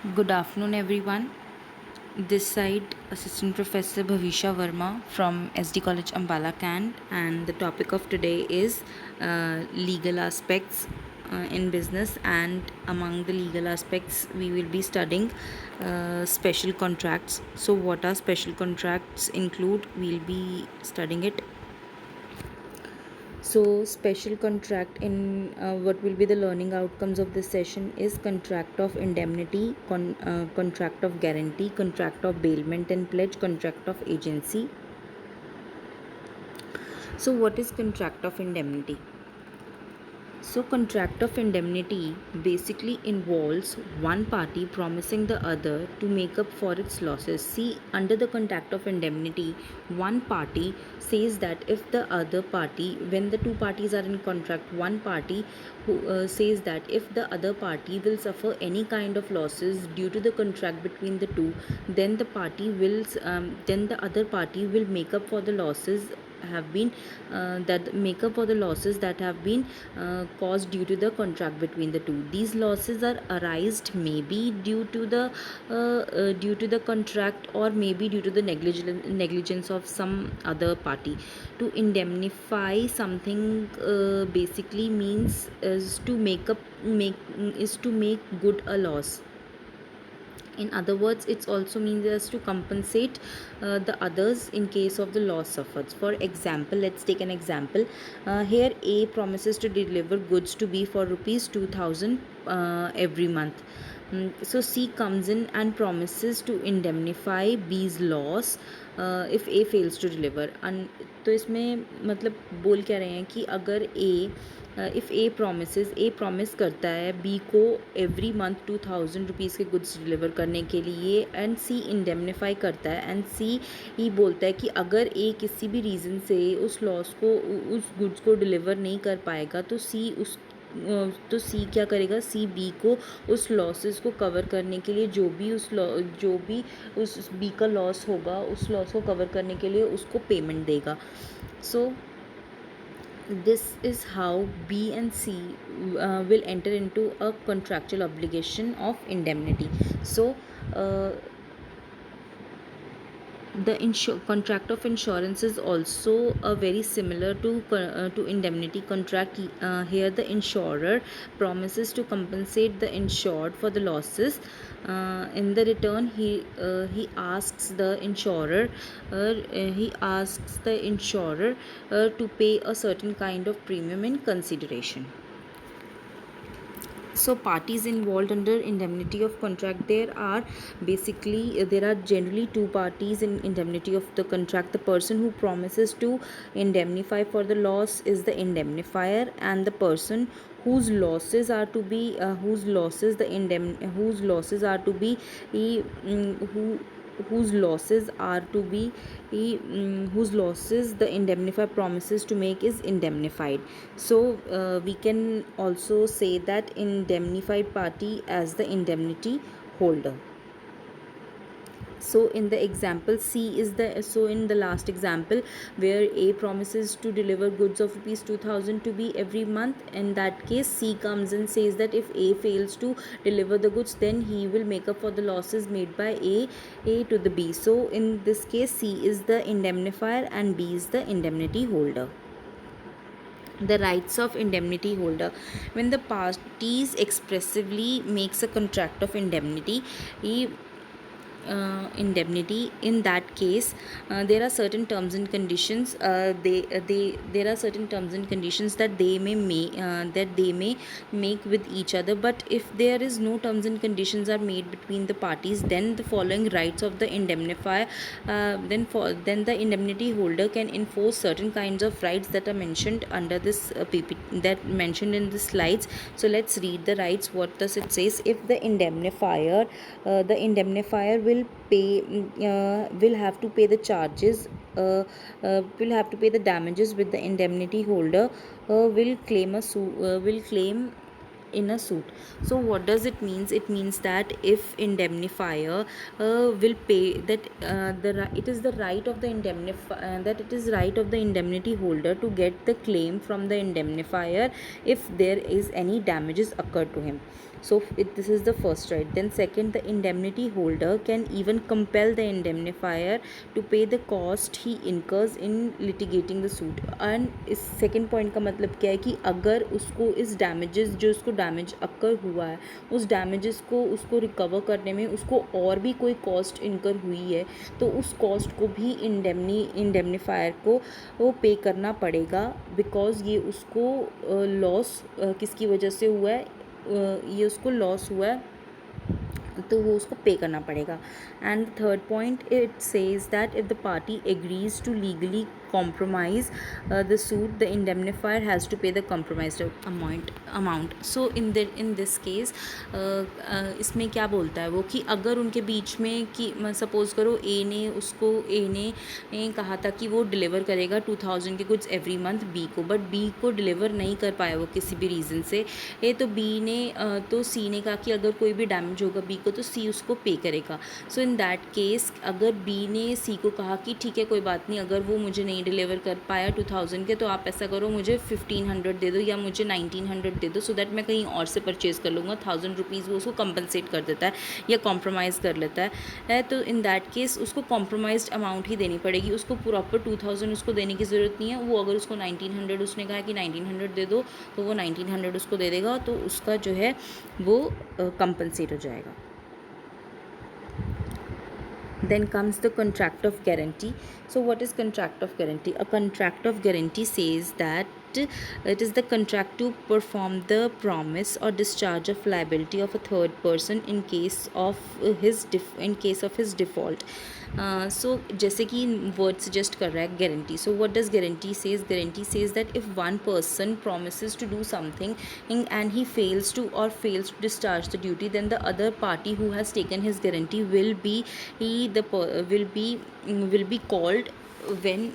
Good afternoon, everyone. This side, Assistant Professor Bhavisha Verma from SD College Ambala Cant, and the topic of today is legal aspects in business. And among the legal aspects, we will be studying special contracts. So, what are special contracts include? We'll be studying it. So, special contract in what will be the learning outcomes of this session is contract of indemnity, contract of guarantee, contract of bailment and pledge, contract of agency. So, what is contract of indemnity? So, contract of indemnity basically involves one party promising the other to make up for its losses. See, under the contract of indemnity, one party says that if the other party, when the two parties are in contract, one party who says that if the other party will suffer any kind of losses due to the contract between the two, then then the other party will make up for the losses have been that make up for the losses that have been caused due to the contract between the two. These losses are arised maybe due to the contract, or maybe due to the negligence of some other party. To indemnify something basically means is to make good a loss. In other words, it also means as to compensate the others in case of the loss suffered. For example, let's take an example. Here A promises to deliver goods to B for rupees 2000 every month. So C comes in and promises to indemnify B's loss if A fails to deliver. तो इसमें मतलब बोल क्या रहे हैं कि अगर if A promise करता है बी को एवरी मंथ 2000 रुपीज़ के गुड्स डिलीवर करने के लिए, एंड सी इंडेमनीफाई करता है, एंड सी ही बोलता है कि अगर ए किसी भी रीज़न से उस गुड्स को डिलीवर नहीं कर पाएगा तो सी क्या करेगा, सी बी को उस लॉसेस को कवर करने के लिए जो भी उस बी का लॉस होगा उस लॉस को कवर करने के लिए उसको पेमेंट देगा. सो this is how B and C will enter into a contractual obligation of indemnity. So the contract of insurance is also very similar to indemnity contract. Here the insurer promises to compensate the insured for the losses. In the return, he asks the insurer to pay a certain kind of premium in consideration. So parties involved under indemnity of contract, there are generally two parties in indemnity of the contract. The person who promises to indemnify for the loss is the indemnifier, and the person whose losses are to be whose losses are to be whose losses the indemnifier promises to make is indemnified. So we can also say that indemnified party as the indemnity holder. So in the example in the last example, where A promises to deliver goods of rupees 2000 to B every month, in that case C comes and says that if A fails to deliver the goods, then he will make up for the losses made by A to the B. So in this case, C is the indemnifier and B is the indemnity holder. The rights of indemnity holder: when the parties expressively makes a contract of indemnity, in that case there are certain terms and conditions there are certain terms and conditions that they may make with each other. But if there is no terms and conditions are made between the parties, then the following rights of the indemnifier then the indemnity holder can enforce certain kinds of rights that are mentioned under this that mentioned in the slides. So let's read the rights. What does it says? If the indemnifier will have to pay the charges will have to pay the damages with the indemnity holder will claim in a suit. So what does it means? It means that if indemnifier will pay that it is the right of the indemnity holder to get the claim from the indemnifier if there is any damages occurred to him. So this is the first right. Then second, the indemnity holder can even compel the indemnifier to pay the cost he incurs in litigating the suit. And इस second point का मतलब क्या है कि अगर उसको इस damages जो उसको डैमेज अक्कर हुआ है उस डैमेजेस को उसको रिकवर करने में उसको और भी कोई कॉस्ट इनकर हुई है तो उस कॉस्ट को भी इंडेमनीफायर को वो पे करना पड़ेगा, बिकॉज ये उसको लॉस किसकी वजह से हुआ है, ये उसको लॉस हुआ है तो वो उसको पे करना पड़ेगा. And third point, it says that if the party agrees to legally compromise the suit, the indemnifier has to pay the compromised amount. So in this case इसमें क्या बोलता है वो कि अगर उनके बीच में कि सपोज़ करो ए ने कहा था कि वो डिलीवर करेगा 2000 के गुड्स एवरी मंथ बी को, बट बी को डिलीवर नहीं कर पाया वो किसी भी रीज़न से, तो बी ने तो सी ने कहा कि अगर कोई भी डैमेज होगा बी को तो सी उसको पे करेगा. सो इन दैट केस अगर बी ने सी को कहा कि ठीक है कोई बात नहीं, अगर वो मुझे नहीं डिलीवर कर पाया 2000 के तो आप ऐसा करो मुझे 1500 दे दो या मुझे 1900 दे दो, सो दैट मैं कहीं और से परचेज़ कर लूँगा. 1000 रुपीज़ वो उसको कंपनसेट कर देता है या कॉम्प्रोमाइज़ कर लेता है. तो इन दैट केस उसको कॉम्प्रोमाइज्ड अमाउंट ही देनी पड़ेगी, उसको प्रॉपर 2000 उसको देने की ज़रूरत नहीं है. वो अगर उसको 1900 उसने कहा कि 1900 दे दो तो वो 1900 उसको दे देगा, तो उसका जो है वो कंपनसेट हो जाएगा. Then comes the contract of guarantee. So what is contract of guarantee? A contract of guarantee says that it is the contract to perform the promise or discharge of liability of a third person in case of his default. So जैसे कि word suggest कर रहा है guarantee. So what does guarantee says? Guarantee says that if one person promises to do something and he fails to discharge the duty, then the other party who has taken his guarantee will be called when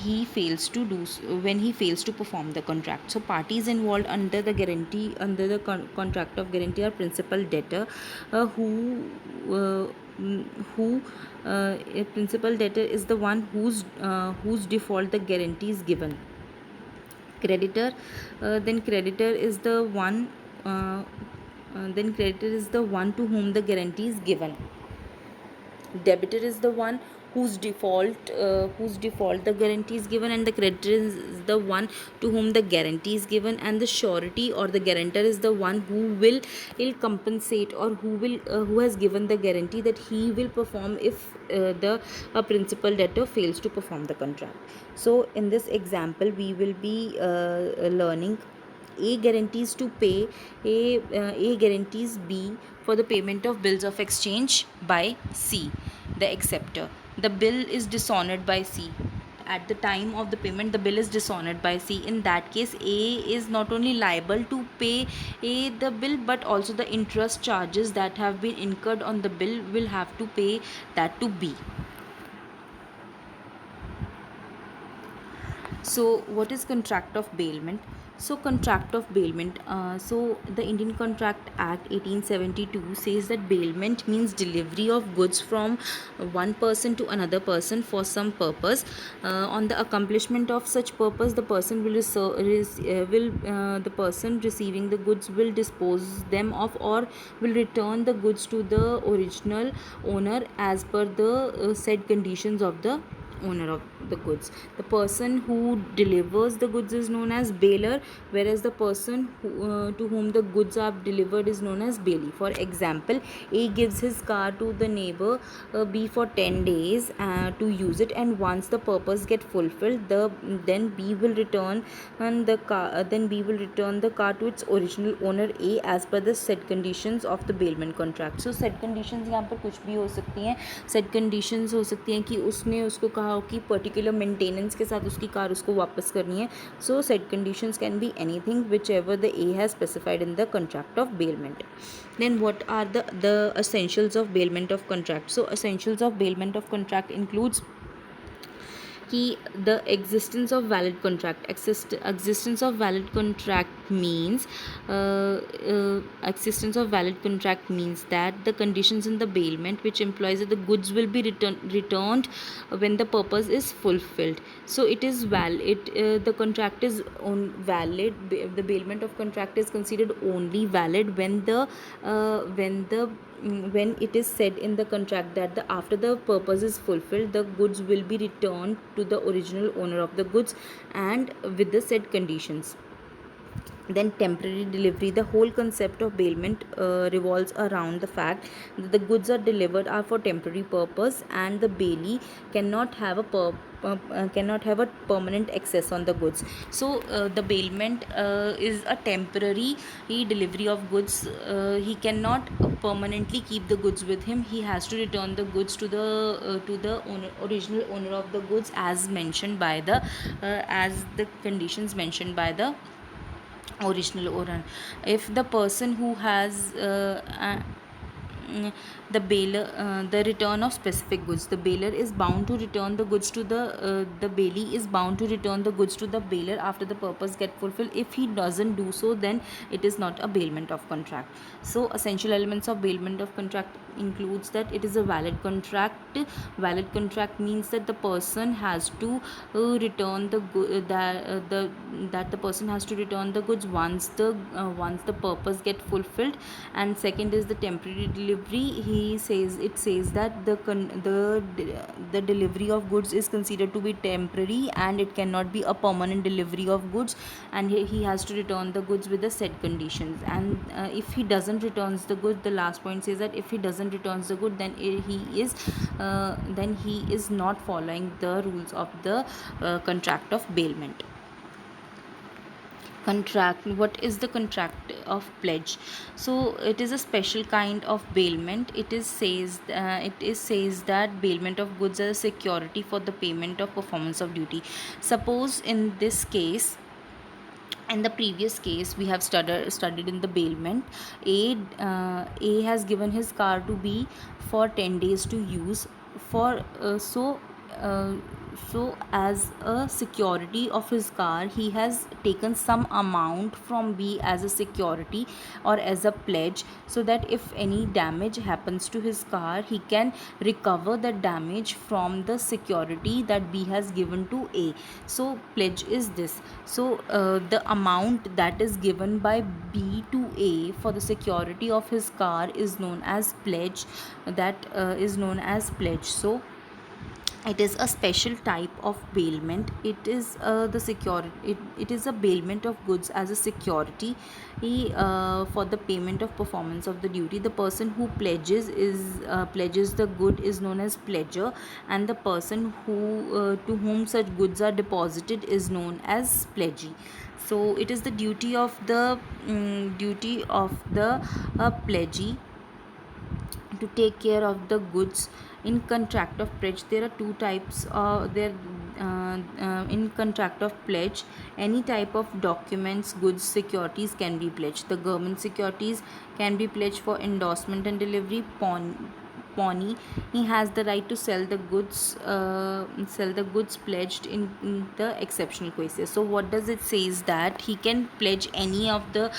he fails to perform the contract. So parties involved under the contract of guarantee are principal debtor, a principal debtor is the one whose default the guarantee is given. Creditor, then creditor is the one to whom the guarantee is given. Debitor is the one whose default the guarantee is given, and the creditor is the one to whom the guarantee is given, and the surety or the guarantor is the one who will compensate or who has given the guarantee that he will perform if the principal debtor fails to perform the contract. So in this example we will be learning A guarantees to pay A guarantees B for the payment of bills of exchange by C, the acceptor. The bill is dishonored by C. At the time of the payment, the bill is dishonored by C. In that case, A is not only liable to pay the bill, but also the interest charges that have been incurred on the bill will have to pay that to B. So what is contract of bailment? So contract of bailment, so the Indian Contract Act 1872 says that bailment means delivery of goods from one person to another person for some purpose. On the accomplishment of such purpose, the person the person receiving the goods will dispose them of or will return the goods to the original owner as per the said conditions of the owner of the goods. The person who delivers the goods is known as bailer, whereas the person to whom the goods are delivered is known as bailee. For example, A gives his car to the neighbor B for 10 days to use it, and once the purpose get fulfilled, then B will return the car to its original owner A as per the said conditions of the bailment contract. So said conditions यहाँ पर कुछ भी हो सकती हैं. said conditions हो सकती हैं कि उसने उसको कहा हो कि पर्टिकुलर मेंटेनेंस के साथ उसकी कार उसको वापस करनी है. सो said conditions can be anything whichever the A has specified in the contract of bailment. Then what are the essentials of bailment of contract? So essentials of bailment of contract includes कि the existence of valid contract existence of valid contract means existence of valid contract means that the conditions in the bailment which implies that the goods will be returned when the purpose is fulfilled. So it is valid, the contract is valid, the bailment of contract is considered only valid when when it is said in the contract that after the purpose is fulfilled, the goods will be returned to the original owner of the goods and with the said conditions. Then temporary delivery, the whole concept of bailment revolves around the fact that the goods are delivered are for temporary purpose and the bailee cannot have cannot have a permanent access on the goods. So the bailment is a temporary delivery of goods. He cannot permanently keep the goods with him. He has to return the goods to the original owner of the goods as mentioned by the as the conditions mentioned by the original owner. If the person who has the bailer, the return of specific goods, the bailer is bound to return the goods to the bailee is bound to return the goods to the bailer after the purpose get fulfilled. If he doesn't do so, then it is not a bailment of contract. So essential elements of bailment of contract includes that it is a valid contract. Valid contract means that the person has to return that the person has to return the goods once the purpose get fulfilled. And second is the temporary delivery. He says it says that the delivery of goods is considered to be temporary and it cannot be a permanent delivery of goods, and he has to return the goods with the set conditions. And if he doesn't returns the good, the last point says that if he doesn't returns the good, then he is not following the rules of the contract of bailment. Contract, what is the contract of pledge? So it is a special kind of bailment. It is says that bailment of goods as a security for the payment of performance of duty. Suppose in this case, in the previous case we have studied in the bailment, A has given his car to B for 10 days to use for uh, so as a security of his car he has taken some amount from B as a security or as a pledge, so that if any damage happens to his car he can recover the damage from the security that B has given to A. So pledge is this. So the amount that is given by B to A for the security of his car is known as pledge. That is known as pledge. So it is a special type of bailment. It is the security it is a bailment of goods as a security for the payment of performance of the duty. The person who pledges the good is known as pledger, and the person who to whom such goods are deposited is known as pledgee. So it is the duty of the pledgee to take care of the goods. In contract of pledge there are two types. In contract of pledge, any type of documents, goods, securities can be pledged. The government securities can be pledged for endorsement and delivery. Pawnee, he has the right to sell the goods pledged in the exceptional cases. So what does it say is that he can pledge any of the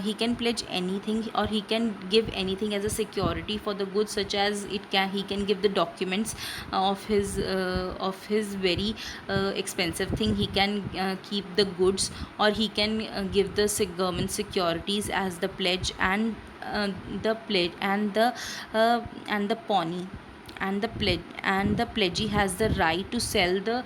he can pledge anything, or he can give anything as a security for the goods, such as he can give the documents of his very expensive thing. He can keep the goods, or he can give the government securities as the pledge, and the pledge and the pawnee and the pledgee has the right to sell the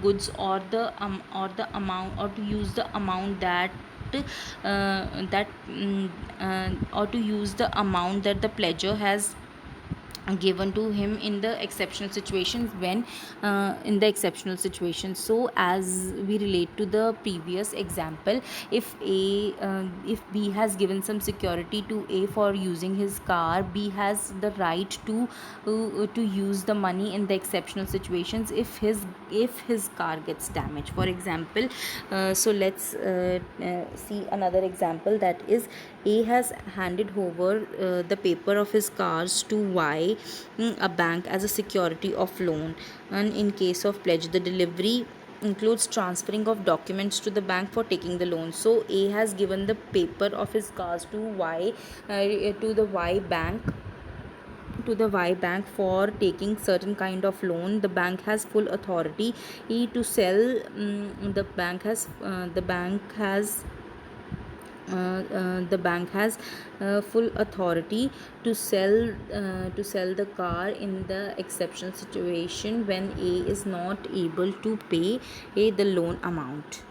goods, or the amount, or to use the amount or to use the amount that the pledger has given to him in the exceptional situations. When in the exceptional situations, so as we relate to the previous example, if B has given some security to A for using his car, B has the right to use the money in the exceptional situations if his car gets damaged. For example, so let's see another example, that is A has handed over the paper of his cars to Y, a bank, as a security of loan. And in case of pledge, the delivery includes transferring of documents to the bank for taking the loan. So A has given the paper of his cars to Y, to the Y bank, for taking certain kind of loan. The bank has full authority to sell. The bank has full authority to sell the car in the exceptional situation when A is not able to pay the loan amount.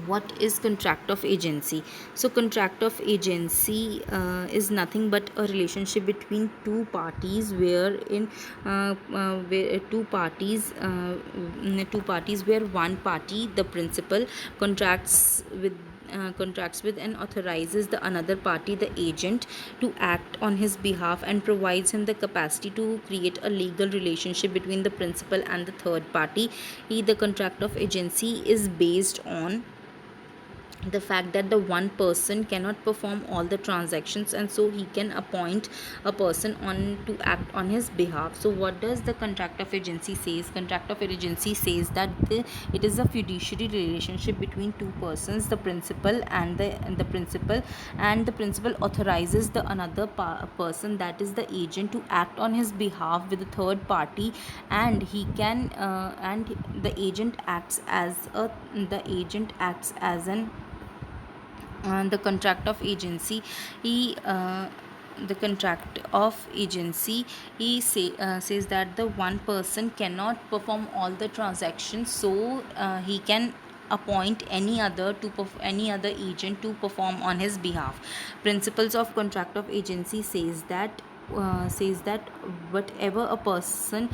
What is contract of agency? So contract of agency is nothing but a relationship between two parties, where two parties where one party, the principal, contracts with and authorizes the another party, the agent, to act on his behalf, and provides him the capacity to create a legal relationship between the principal and the third party. The contract of agency is based on the fact that the one person cannot perform all the transactions, and so he can appoint a person on to act on his behalf. So what does the contract of agency says? Contract of agency says that it is a fiduciary relationship between two persons, the principal and the principal, and the principal authorizes the another person, that is the agent, to act on his behalf with the third party, and he can and the agent acts as an the contract of agency he the contract of agency says that the one person cannot perform all the transactions, so he can appoint any other agent to perform on his behalf. Principles of contract of agency says that whatever a person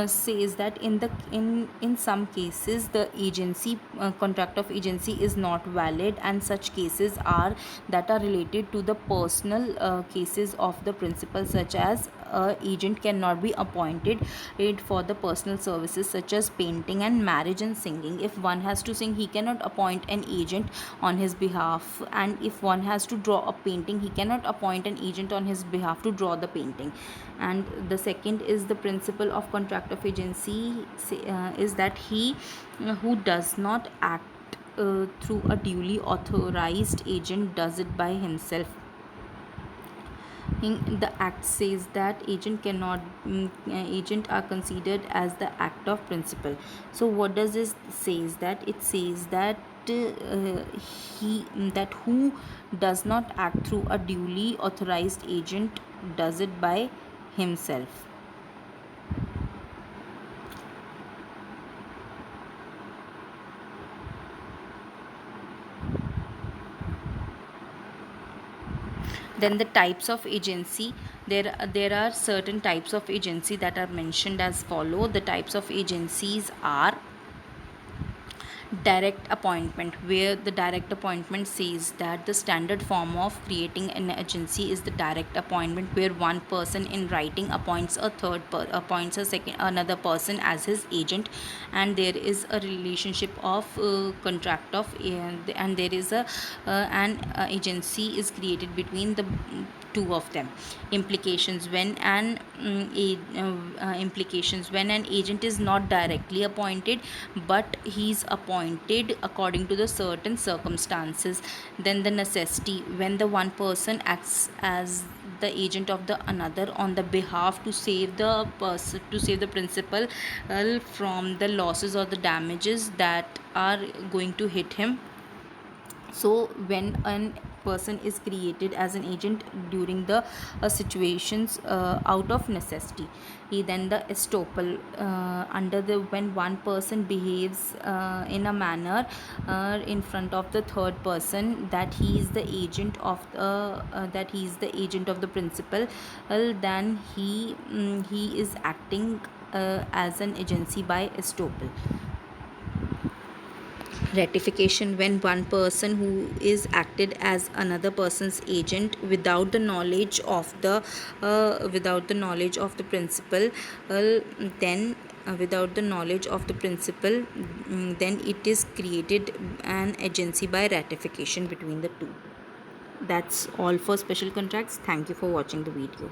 says that in some cases the agency contract of agency is not valid, and such cases are that are related to the personal cases of the principal, such as agent cannot be appointed for the personal services such as painting and marriage and singing. If one has to sing, he cannot appoint an agent on his behalf, and if one has to draw a painting, he cannot appoint an agent on his behalf to draw the painting. And the second is the principle of contract of agency is that he who does not act through a duly authorized agent does it by himself. In the act says that agent are considered as the act of principle. So what does this says? That it says that he that who does not act through a duly authorized agent does it by himself. Then the types of agency, there are certain types of agency that are mentioned as follow. The types of agencies are direct appointment, where the direct appointment says that the standard form of creating an agency is the direct appointment, where one person in writing appoints a second another person as his agent, and there is a relationship of contract of and there is an agency is created between the two of them. Implications: implications when an agent is not directly appointed but he is appointed according to the certain circumstances. Then the necessity: when the one person acts as the agent of the another on the behalf to save the principal from the losses or the damages that are going to hit him. So when a person is created as an agent during the situations out of necessity. Then the estoppel, under the when one person behaves in a manner in front of the third person that he is the agent of the principal, then he is acting as an agency by estoppel. Ratification: when one person who is acted as another person's agent without the knowledge of the principal, then without the knowledge of the principal, then it is created an agency by ratification between the two. That's all for special contracts. Thank you for watching the video.